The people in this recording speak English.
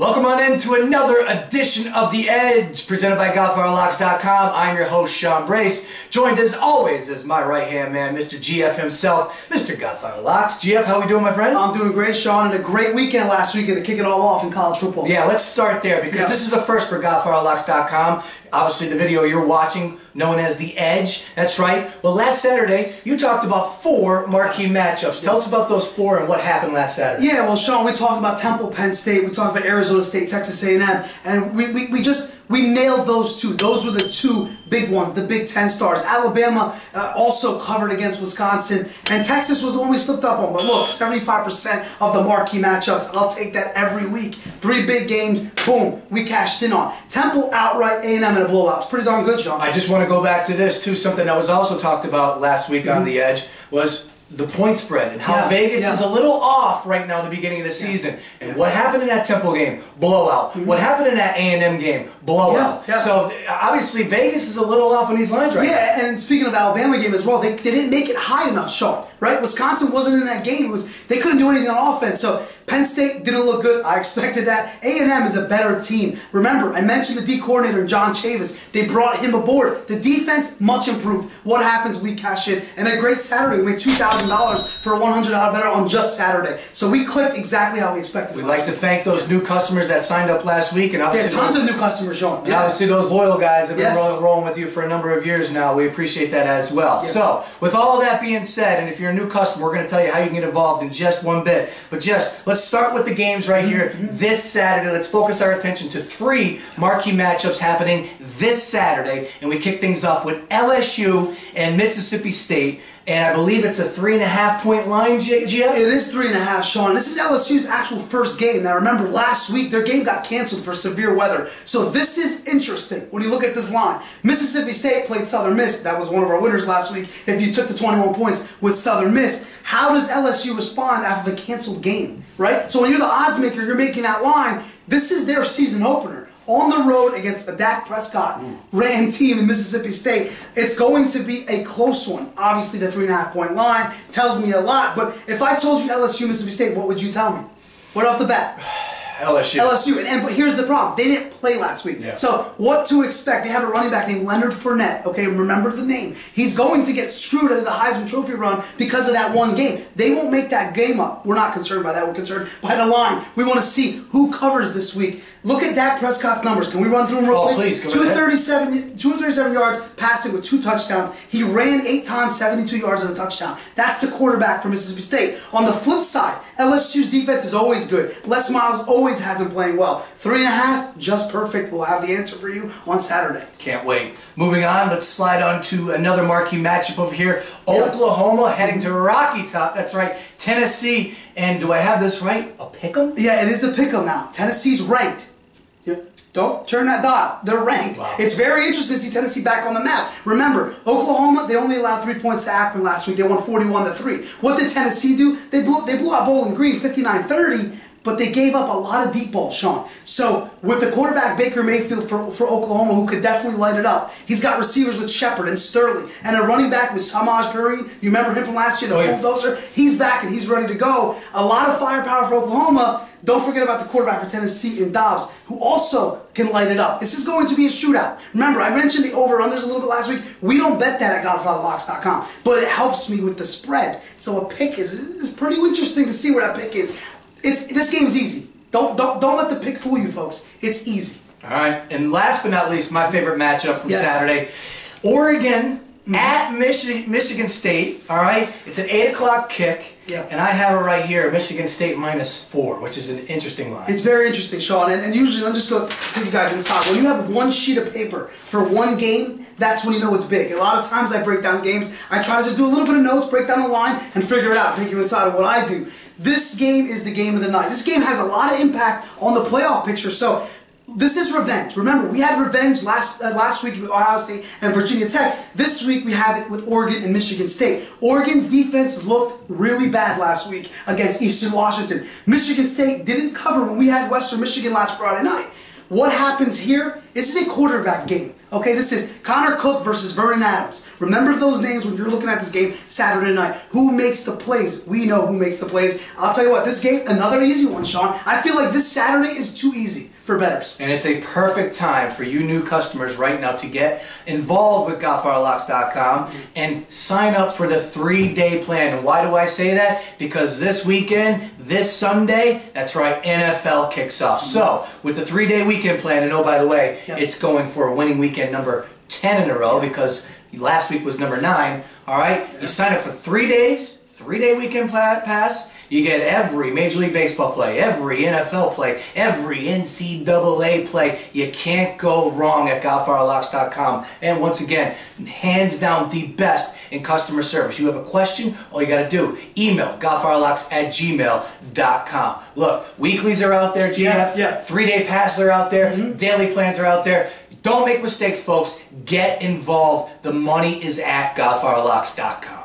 Welcome on into another edition of The Edge, presented by GodfatherLocks.com. I'm your host, Sean Brace, joined as always as my right-hand man, Mr. GF himself, Mr. Godfather Locks. GF, how we doing, my friend? I'm doing great, Sean, and a great weekend last weekend to kick it all off in college football. Yeah, let's start there, because this is a first for GodfatherLocks.com. Obviously, the video you're watching, known as The Edge, that's right. Well, last Saturday, you talked about 4 marquee matchups. Tell us about those 4 and what happened last Saturday. Yeah, well, Sean, we talked about Temple, Penn State, we talked about Arizona State, Texas A&M, and we nailed those 2. Those were the 2 big ones, the Big Ten stars. Alabama also covered against Wisconsin, and Texas was the one we slipped up on. But look, 75% of the marquee matchups, I'll take that every week. 3 big games, boom, we cashed in on. Temple outright, A&M in a blowout. It's pretty darn good, Sean. I just want to go back to this, too. Something that was also talked about last week on The Edge was the point spread and how Vegas is a little off right now at the beginning of the season. And what happened in that Temple game? Blowout. What happened in that A&M game? Blowout. So obviously Vegas is a little off on these lines right now. Yeah, and speaking of the Alabama game as well, they didn't make it high enough, Sean. Right? Wisconsin wasn't in that game. They couldn't do anything on offense. So Penn State didn't look good. I expected that. A&M is a better team. Remember, I mentioned the D coordinator, John Chavis. They brought him aboard. The defense, much improved. What happens? We cash in. And a great Saturday. We made $2,000 for a $100 better on just Saturday. So we clicked exactly how we expected. We'd like to thank those new customers that signed up last week. And obviously tons of new customers, Sean. And obviously those loyal guys have been rolling with you for a number of years now. We appreciate that as well. So, with all of that being said, and if you're a new customer, we're going to tell you how you can get involved in just one bit. But just, let's start with the games right here this Saturday. Let's focus our attention to 3 marquee matchups happening this Saturday. And we kick things off with LSU and Mississippi State. And I believe it's a 3.5-point line, GF? It is 3.5, Sean. This is LSU's actual first game. Now remember, last week their game got canceled for severe weather. So this is interesting when you look at this line. Mississippi State played Southern Miss. That was one of our winners last week. If you took the 21 points with Southern Miss, how does LSU respond after the canceled game, right? So when you're the odds maker, you're making that line. This is their season opener. On the road against the Dak Prescott ran team in Mississippi State. It's going to be a close one. Obviously, the 3.5-point line tells me a lot. But if I told you LSU, Mississippi State, what would you tell me? Right off the bat. LSU. But here's the problem. They didn't play last week. So what to expect? They have a running back named Leonard Fournette. Okay, remember the name. He's going to get screwed out of the Heisman Trophy run because of that one game. They won't make that game up. We're not concerned by that. We're concerned by the line. We want to see who covers this week. Look at Dak Prescott's numbers. Can we run through them real quick? Please, go 237 yards passing with 2 touchdowns. He ran 8 times, 72 yards and a touchdown. That's the quarterback for Mississippi State. On the flip side, LSU's defense is always good. Les Miles always has him playing well. 3.5, just perfect. We'll have the answer for you on Saturday. Can't wait. Moving on, let's slide on to another marquee matchup over here. Oklahoma heading to Rocky Top. That's right, Tennessee. And do I have this right? A pick'em? Yeah, it is a pick'em now. Tennessee's ranked. Don't turn that dial. They're ranked. It's very interesting to see Tennessee back on the map. Remember, Oklahoma, they only allowed 3 points to Akron last week. They won 41-3. What did Tennessee do? They blew out Bowling Green 59-30, but they gave up a lot of deep balls, Sean. So with the quarterback Baker Mayfield for Oklahoma, who could definitely light it up, he's got receivers with Shepard and Sterling, and a running back with Samaj Perine. You remember him from last year, the bulldozer? He's back and he's ready to go. A lot of firepower for Oklahoma. Don't forget about the quarterback for Tennessee in Dobbs, who also can light it up. This is going to be a shootout. Remember, I mentioned the over-unders a little bit last week. We don't bet that at GodfatherLocks.com, but it helps me with the spread. So a pick is pretty interesting to see where that pick is. This game is easy. Don't let the pick fool you, folks. It's easy. All right, and last but not least, my favorite matchup from Saturday, Oregon at Michigan State. All right, it's an 8 o'clock kick, and I have it right here, Michigan State -4, which is an interesting line. It's very interesting, Sean, and usually, let me just go take you guys inside. When you have one sheet of paper for one game, that's when you know it's big. A lot of times I break down games. I try to just do a little bit of notes, break down the line, and figure it out, take you inside of what I do. This game is the game of the night. This game has a lot of impact on the playoff picture, so this is revenge. Remember, we had revenge last week with Ohio State and Virginia Tech. This week we have it with Oregon and Michigan State. Oregon's defense looked really bad last week against Eastern Washington. Michigan State didn't cover when we had Western Michigan last Friday night. What happens here? This is a quarterback game. Okay, this is Connor Cook versus Vernon Adams. Remember those names when you're looking at this game Saturday night. Who makes the plays? We know who makes the plays. I'll tell you what, this game, another easy one, Sean. I feel like this Saturday is too easy for bettors. And it's a perfect time for you new customers right now to get involved with GodfatherLocks.com and sign up for the 3-day plan. And why do I say that? Because this weekend, this Sunday, that's right, NFL kicks off. So, with the 3-day weekend plan, and oh, by the way, it's going for a winning weekend number 10 in a row because last week was number 9, all right? You sign up for 3 days, 3-day weekend pass. You get every Major League Baseball play, every NFL play, every NCAA play. You can't go wrong at GodfatherLocks.com. And once again, hands down the best in customer service. You have a question, all you got to do, email godfatherlocks@gmail.com. Look, weeklies are out there, GF. 3-day passes are out there. Daily plans are out there. Don't make mistakes, folks. Get involved. The money is at GodfatherLocks.com.